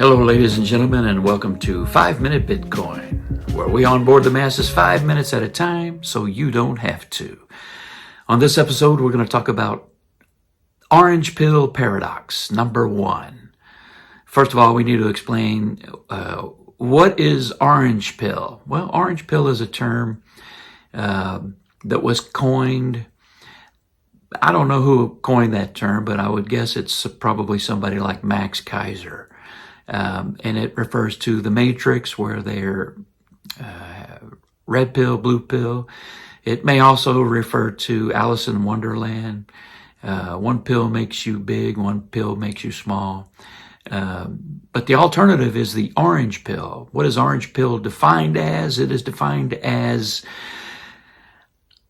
Hello, ladies and gentlemen, and welcome to 5 Minute Bitcoin, where we onboard the masses 5 minutes at a time so you don't have to. On this episode, we're going to talk about orange pill paradox, number 1. First of all, we need to explain what is orange pill. Well, orange pill is a term that was coined. I don't know who coined that term, but I would guess it's probably somebody like Max Kaiser. And it refers to the matrix where they're red pill, blue pill. It may also refer to Alice in Wonderland. One pill makes you big, one pill makes you small. But the alternative is the orange pill. What is orange pill defined as? It is defined as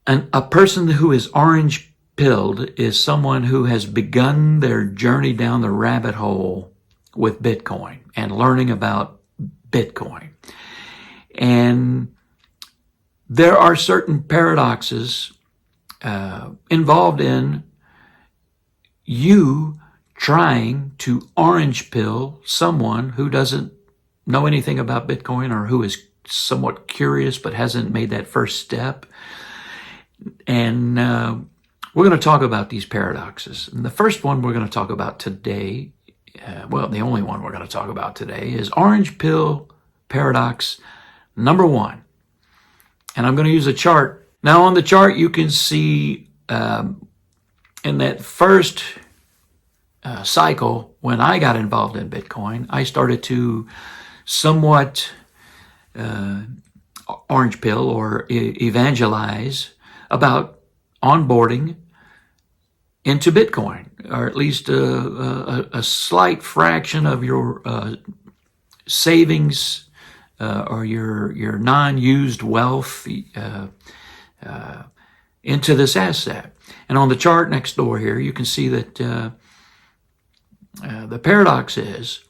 a person who is orange pilled is someone who has begun their journey down the rabbit hole with Bitcoin and learning about Bitcoin. And there are certain paradoxes involved in you trying to orange pill someone who doesn't know anything about Bitcoin or who is somewhat curious but hasn't made that first step. And we're going to talk about these paradoxes. And the first one we're going to talk about today, the only one we're going to talk about today, is orange pill paradox number 1. And I'm going to use a chart. Now on the chart you can see in that first cycle when I got involved in Bitcoin, I started to somewhat orange pill or evangelize about onboarding into Bitcoin, or at least a slight fraction of your savings or your non-used wealth into this asset. And on the chart next door here, you can see that the paradox is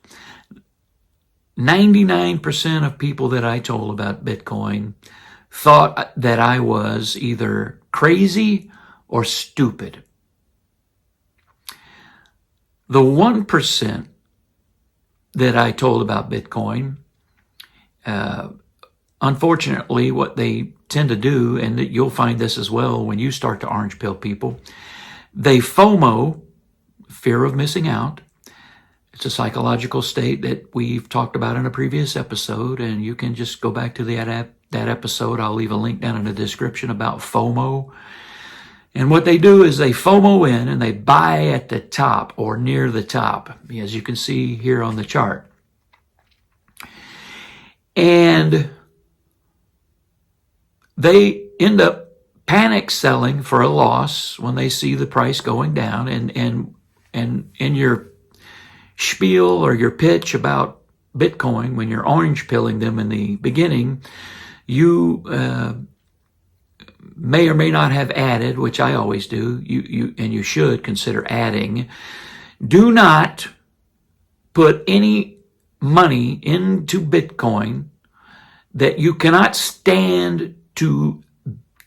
99% of people that I told about Bitcoin thought that I was either crazy or stupid. The 1% that I told about Bitcoin, unfortunately, what they tend to do, and you'll find this as well when you start to orange pill people, they FOMO, fear of missing out. It's a psychological state that we've talked about in a previous episode, and you can just go back to that episode. I'll leave a link down in the description about FOMO. And what they do is they FOMO in and they buy at the top or near the top, as you can see here on the chart. And they end up panic selling for a loss when they see the price going down. And in your spiel or your pitch about Bitcoin, when you're orange pilling them in the beginning, you may or may not have added, which I always do, you should consider adding, do not put any money into Bitcoin that you cannot stand to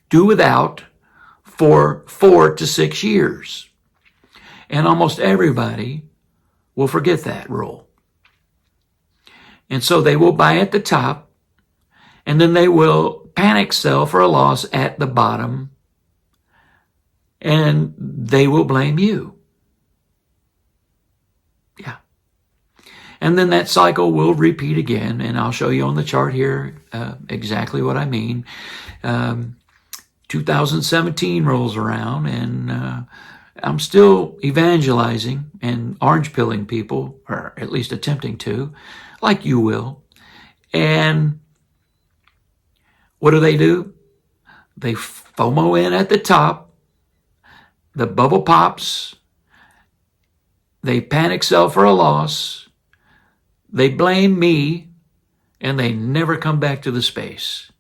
do without for 4 to 6 years. And almost everybody will forget that rule. And so they will buy at the top, and then they will panic sell for a loss at the bottom, and they will blame you. Yeah. And then that cycle will repeat again, and I'll show you on the chart here exactly what I mean. 2017 rolls around, and I'm still evangelizing and orange pilling people, or at least attempting to, like you will. And what do? They FOMO in at the top, the bubble pops, they panic sell for a loss, they blame me, and they never come back to the space.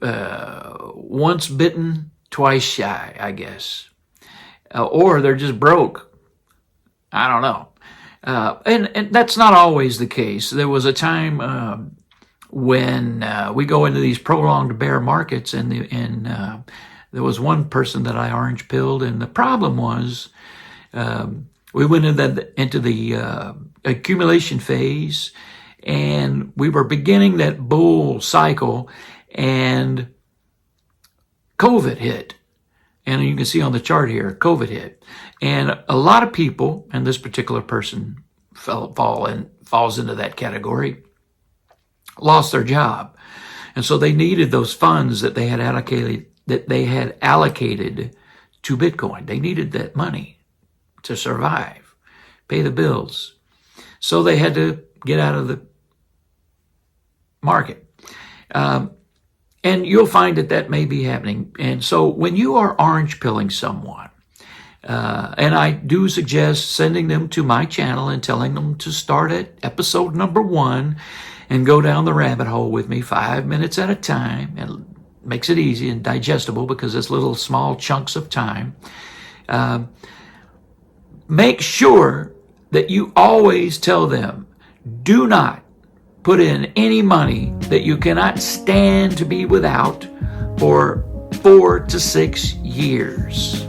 Once bitten, twice shy, I guess. Or they're just broke. I don't know. And that's not always the case. There was a time when we go into these prolonged bear markets, and there was one person that I orange pilled, and the problem was we went into the accumulation phase, and we were beginning that bull cycle, and COVID hit. And you can see on the chart here, COVID hit. And a lot of people, and this particular person falls into that category, lost their job. And so they needed those funds that they had allocated to Bitcoin. They needed that money to survive, pay the bills. So they had to get out of the market. And you'll find that may be happening. And so when you are orange pilling someone, and I do suggest sending them to my channel and telling them to start at episode number 1 and go down the rabbit hole with me 5 minutes at a time. And makes it easy and digestible because it's little small chunks of time. Make sure that you always tell them, do not put in any money that you cannot stand to be without for 4 to 6 years.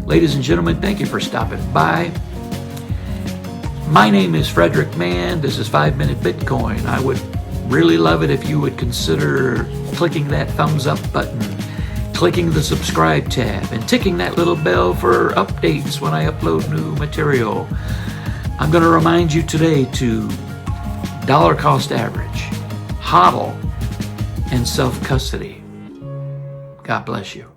Ladies and gentlemen, thank you for stopping by. My name is Frederick Mann. This is 5 Minute Bitcoin. I would really love it if you would consider clicking that thumbs up button, clicking the subscribe tab, and ticking that little bell for updates when I upload new material. I'm going to remind you today to dollar cost average, HODL, and self-custody. God bless you.